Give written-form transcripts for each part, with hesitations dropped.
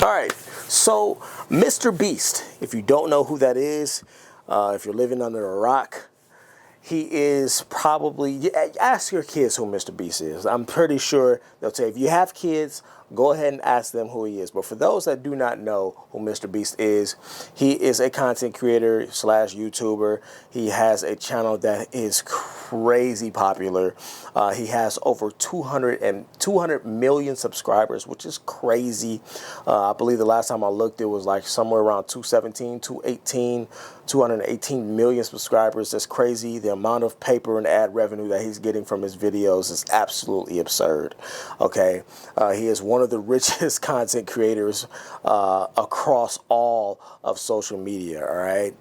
All right, so MrBeast, if you don't know who that is, if you're living under a rock, he is probably, ask your kids who MrBeast is. I'm pretty sure they'll tell you. If you have kids, go ahead and ask them who he is. But for those that do not know who MrBeast is, he is a content creator / YouTuber. He has a channel that is crazy popular. He has over 200 million subscribers, which is crazy. I believe the last time I looked, it was like somewhere around 218 million subscribers. That's crazy. The amount of paper and ad revenue that he's getting from his videos is absolutely absurd. Okay, he is one of the richest content creators across all of social media. All right.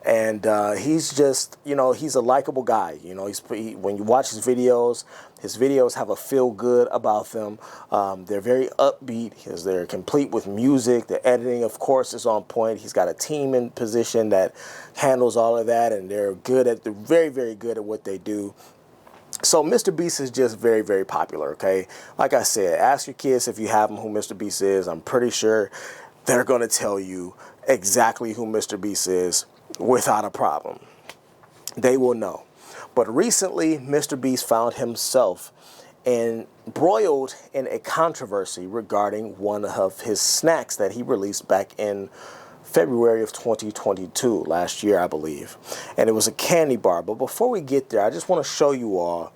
And he's just, you know, he's a likable guy. You know, when you watch his videos have a feel good about them. They're very upbeat. They're complete with music. The editing, of course, is on point. He's got a team in position that handles all of that, and they're very, very good at what they do. So MrBeast is just very, very popular, okay? Like I said, ask your kids if you have them who MrBeast is. I'm pretty sure they're going to tell you exactly who MrBeast is without a problem. They will know. But recently, MrBeast found himself embroiled in a controversy regarding one of his snacks that he released back in February of 2022, last year, I believe. And it was a candy bar. But before we get there, I just want to show you all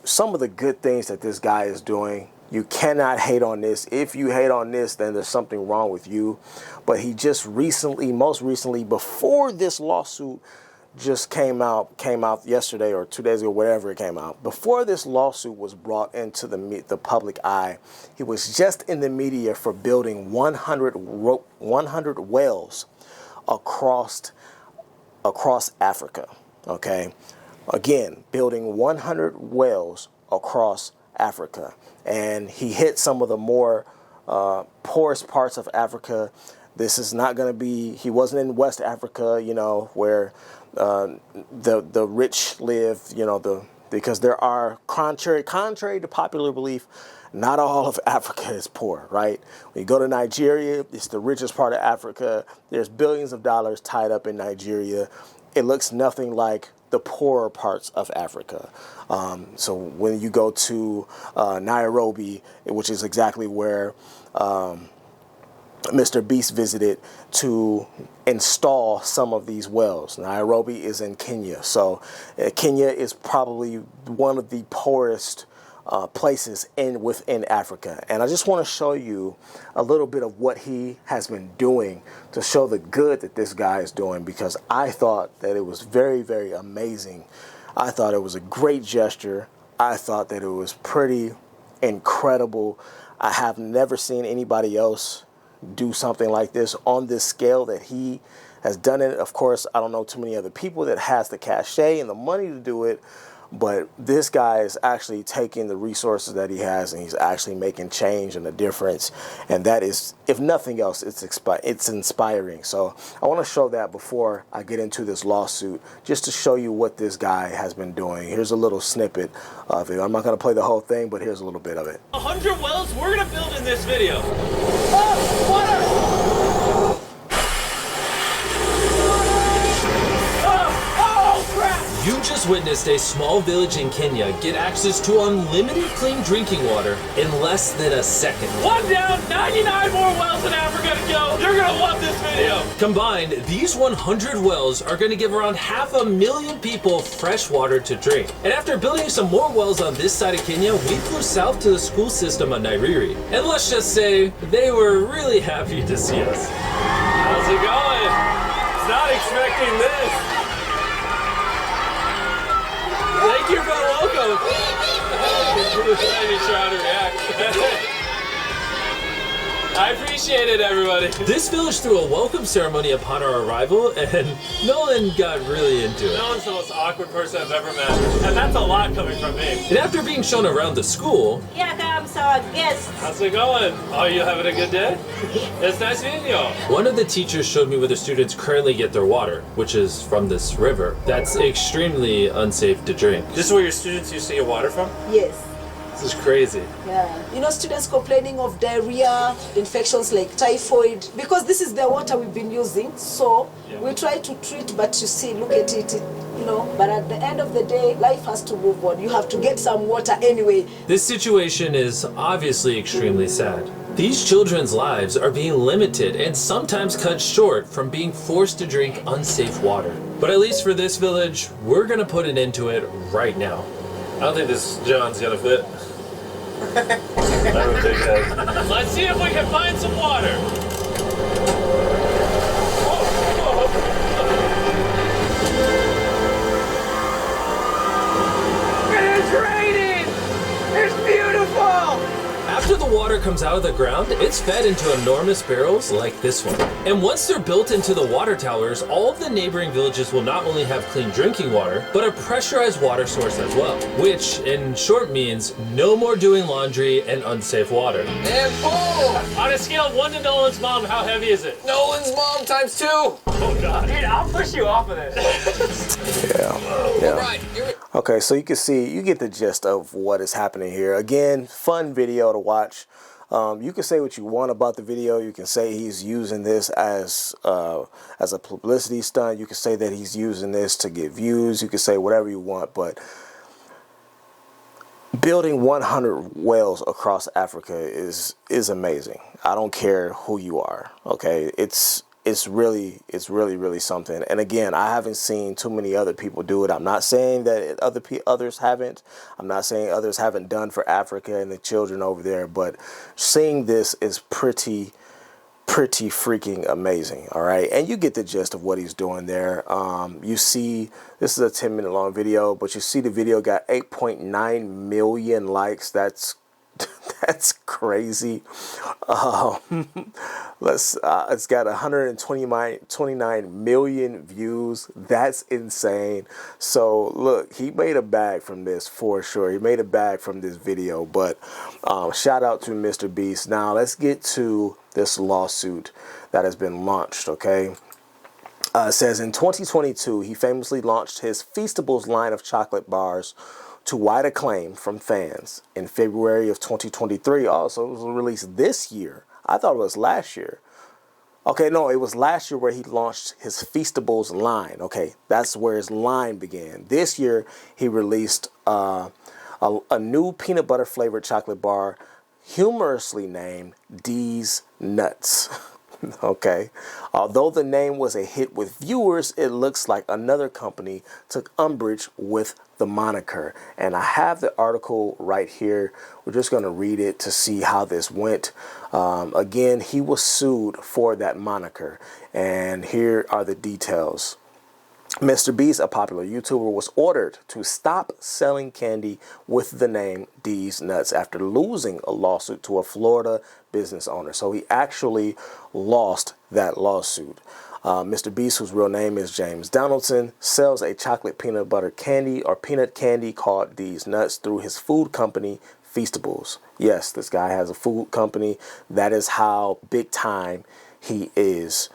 some of the good things that this guy is doing. You cannot hate on this. If you hate on this, then there's something wrong with you. But he just most recently, before this lawsuit just came out yesterday or 2 days ago, whatever it came out, before this lawsuit was brought into the public eye, he was just in the media for building 100 wells across Africa. Okay, again, building 100 wells across Africa, and he hit some of the more poorest parts of Africa. This is not going to be, he wasn't in West Africa, you know, where the rich live, you know, because there are, contrary to popular belief, not all of Africa is poor, right? When you go to Nigeria, it's the richest part of Africa. There's billions of dollars tied up in Nigeria. It looks nothing like the poorer parts of Africa. So when you go to Nairobi, which is exactly where MrBeast visited to install some of these wells. Nairobi is in Kenya. So Kenya is probably one of the poorest places within Africa. And I just want to show you a little bit of what he has been doing to show the good that this guy is doing, because I thought that it was very, very amazing. I thought it was a great gesture. I thought that it was pretty incredible. I have never seen anybody else do something like this on this scale that he has done it. Of course, I don't know too many other people that has the cachet and the money to do it, but this guy is actually taking the resources that he has and he's actually making change and a difference. And that is, if nothing else, it's inspiring. So I want to show that before I get into this lawsuit, just to show you what this guy has been doing. Here's a little snippet of it. I'm not going to play the whole thing, but here's a little bit of it. 100 wells we're going to build in this video. Oh, water! You just witnessed a small village in Kenya get access to unlimited clean drinking water in less than a second. One down, 99 more wells in Africa to go. You're gonna love this video. Combined, these 100 wells are gonna give around 500,000 people fresh water to drink. And after building some more wells on this side of Kenya, we flew south to the school system on Nairiri. And let's just say, they were really happy to see us. How's it going? I was not expecting this. Thank you for the welcome. Trying to react. I appreciate it, everybody. This village threw a welcome ceremony upon our arrival, and Nolan got really into it. Nolan's the most awkward person I've ever met, and that's a lot coming from me. And after being shown around the school, here comes our guest. How's it going? Are you having a good day? It's nice meeting you all. One of the teachers showed me where the students currently get their water, which is from this river. That's extremely unsafe to drink. This is where your students used to get water from? Yes. This is crazy. Yeah. You know, students complaining of diarrhea, infections like typhoid, because this is the water we've been using. So we try to treat, but you see, look at it, you know, but at the end of the day, life has to move on. You have to get some water anyway. This situation is obviously extremely sad. These children's lives are being limited and sometimes cut short from being forced to drink unsafe water. But at least for this village, we're gonna put an end to it right now. I don't think this John's gonna fit. I don't think that. Let's see if we can find some water. It's raining! It's beautiful! After the water comes out of the ground, it's fed into enormous barrels like this one. And once they're built into the water towers, all of the neighboring villages will not only have clean drinking water, but a pressurized water source as well. Which, in short, means no more doing laundry and unsafe water. And pull! On a scale of 1 to Nolan's mom, how heavy is it? Nolan's mom times 2! Oh God. Dude, I'll push you off of this. Yeah. Right, Okay, so you can see, you get the gist of what is happening here. Again, fun video to watch. You can say what you want about the video. You can say he's using this as a publicity stunt. You can say that he's using this to get views. You can say whatever you want, but building 100 wells across Africa is amazing. I don't care who you are. Okay, it's really something. And again, I haven't seen too many other people do it. I'm not saying that others haven't. I'm not saying others haven't done for Africa and the children over there, but seeing this is pretty freaking amazing. All right, and you get the gist of what he's doing there. You see, this is a 10-minute long video, but you see the video got 8.9 million likes. That's crazy. It's got 129 million views. That's insane. So look, he made a bag from this for sure. He made a bag from this video. But shout out to MrBeast. Now let's get to this lawsuit that has been launched. Okay. It says in 2022, he famously launched his Feastables line of chocolate bars to wide acclaim from fans. In February of 2023, also it was released this year. I thought it was last year. Okay, no, it was last year where he launched his Feastables line. Okay, that's where his line began. This year, he released a new peanut butter flavored chocolate bar, humorously named Deez Nuts. Okay, although the name was a hit with viewers, it looks like another company took umbrage with the moniker. And I have the article right here. We're just going to read it to see how this went. Again, he was sued for that moniker, and here are the details. MrBeast, a popular YouTuber, was ordered to stop selling candy with the name Deez Nuts after losing a lawsuit to a Florida business owner. So he actually lost that lawsuit. MrBeast, whose real name is James Donaldson, sells a chocolate peanut butter candy or peanut candy called Deez Nuts through his food company, Feastables. Yes, this guy has a food company. That is how big time he is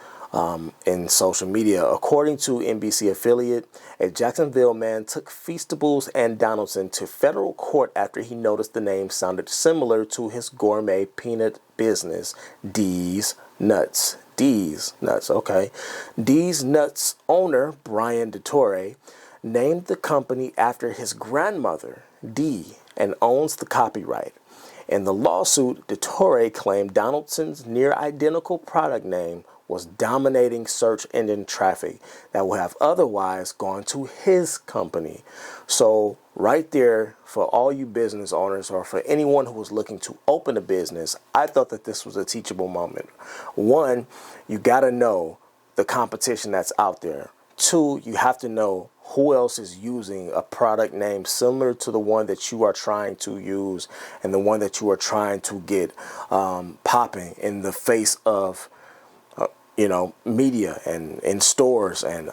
in social media. According to NBC affiliate, a Jacksonville man took Feastables and Donaldson to federal court after he noticed the name sounded similar to his gourmet peanut business, Deez Nuts. Deez Nuts, okay. Deez Nuts owner Brian DeTore named the company after his grandmother, Dee, and owns the copyright. In the lawsuit, DeTore claimed Donaldson's near identical product name was dominating search engine traffic that would have otherwise gone to his company. So right there, for all you business owners or for anyone who was looking to open a business, I thought that this was a teachable moment. One, you got to know the competition that's out there. Two, you have to know who else is using a product name similar to the one that you are trying to use and the one that you are trying to get popping in the face of media and in stores and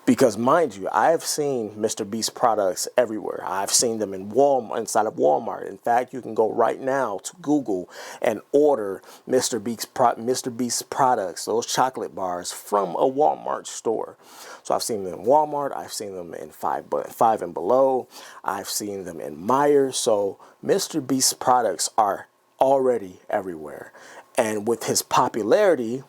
Because mind you, I've seen MrBeast products everywhere. I've seen them in Walmart, inside of Walmart. In fact, you can go right now to Google and order MrBeast products, those chocolate bars, from a Walmart store. So I've seen them in Walmart. I've seen them in Five and Below. I've seen them in Meijer. So MrBeast products are already everywhere. And with his popularity,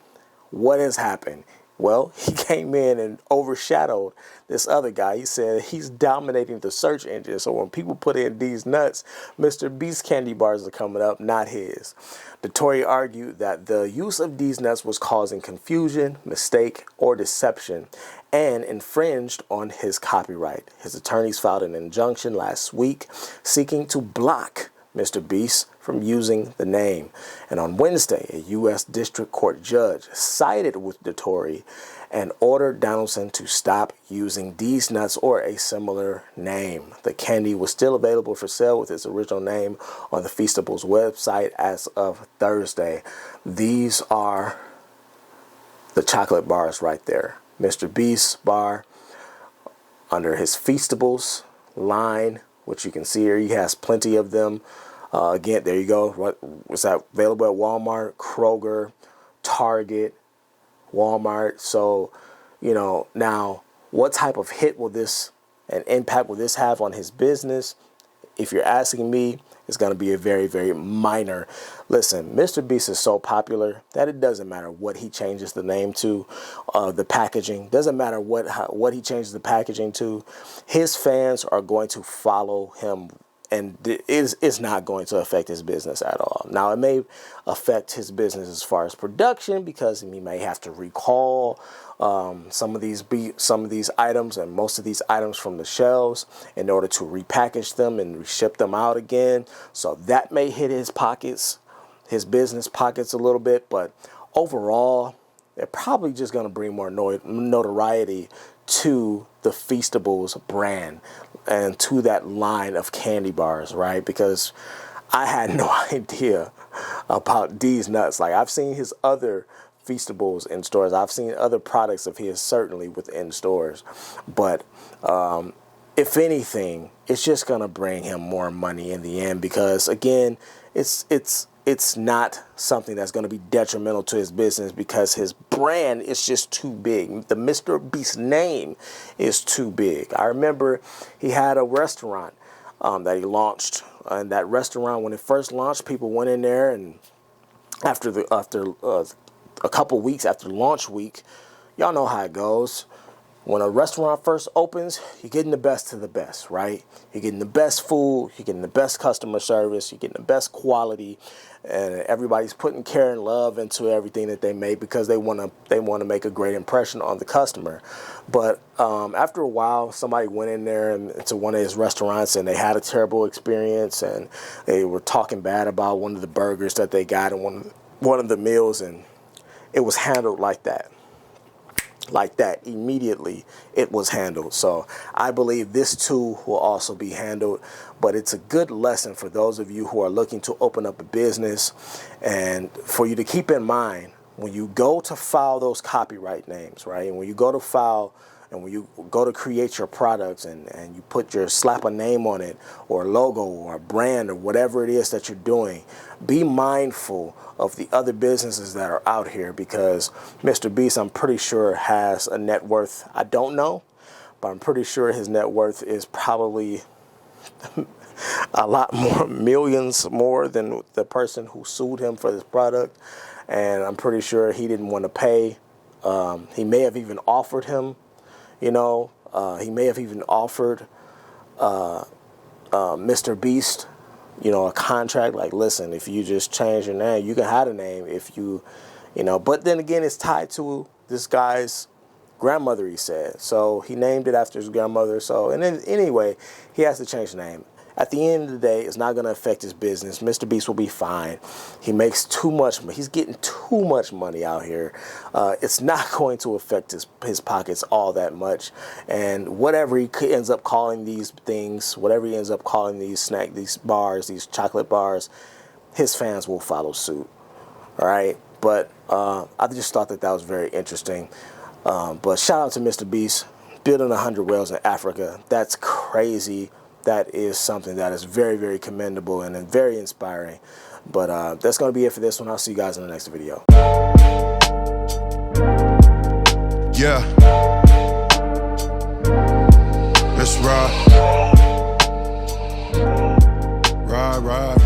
what has happened? Well, he came in and overshadowed this other guy. He said he's dominating the search engine. So when people put in Deez Nuts, MrBeast candy bars are coming up, not his. Dottore argued that the use of Deez Nuts was causing confusion, mistake, or deception, and infringed on his copyright. His attorneys filed an injunction last week seeking to block MrBeast from using the name. And on Wednesday, a U.S. District Court judge sided with Dottore and ordered Donaldson to stop using Deez Nuts or a similar name. The candy was still available for sale with its original name on the Feastables website as of Thursday. These are the chocolate bars right there. MrBeast bar under his Feastables line, which you can see here. He has plenty of them. Again, there you go. Was that available at Walmart, Kroger, Target, Walmart? So, you know, now what type of hit will this and impact will this have on his business? If you're asking me, it's going to be a very, very minor. Listen, MrBeast is so popular that it doesn't matter what he changes the name to, the packaging. Doesn't matter what he changes the packaging to. His fans are going to follow him, and it's not going to affect his business at all. Now, it may affect his business as far as production because he may have to recall some of these items and most of these items from the shelves in order to repackage them and ship them out again. So that may hit his pockets, his business pockets a little bit. But overall, they're probably just going to bring more notoriety to the Feastables brand and to that line of candy bars, right? Because I had no idea about Deez Nuts. Like, I've seen his other Feastables in stores. I've seen other products of his certainly within stores. But if anything, it's just going to bring him more money in the end because, again, it's not something that's going to be detrimental to his business because his brand is just too big. The MrBeast name is too big. I remember he had a restaurant that he launched, and that restaurant, when it first launched, people went in there, and after a couple weeks after launch week, y'all know how it goes. When a restaurant first opens, you're getting the best of the best, right? You're getting the best food, you're getting the best customer service, you're getting the best quality, and everybody's putting care and love into everything that they make because they want to make a great impression on the customer. But after a while, somebody went in there to one of his restaurants and they had a terrible experience, and they were talking bad about one of the burgers that they got and one of the meals, and it was handled like that. Like that, immediately it was handled. So I believe this too will also be handled, but it's a good lesson for those of you who are looking to open up a business, and for you to keep in mind when you go to file those copyright names, right? And when you go to file and when you go to create your products and you slap a name on it or a logo or a brand or whatever it is that you're doing, be mindful of the other businesses that are out here because MrBeast, I'm pretty sure, has a net worth. I don't know, but I'm pretty sure his net worth is probably a lot more, millions more than the person who sued him for this product. And I'm pretty sure he didn't want to pay. He may have even offered him, he may have even offered MrBeast, a contract like, listen, if you just change your name, you can have a name if but then again, it's tied to this guy's grandmother, he said. So he named it after his grandmother. So, and then anyway, he has to change the name. At the end of the day, it's not going to affect his business. MrBeast will be fine. He makes too much. He's getting too much money out here. It's not going to affect his pockets all that much. And whatever he ends up calling these things, whatever he ends up calling these bars, these chocolate bars, his fans will follow suit. All right. But I just thought that was very interesting. But shout out to MrBeast. building 100 wells in Africa. That's crazy. That is something that is very, very commendable and very inspiring. But that's going to be it for this one. I'll see you guys in the next video. Yeah. Let's ride. Ride, ride.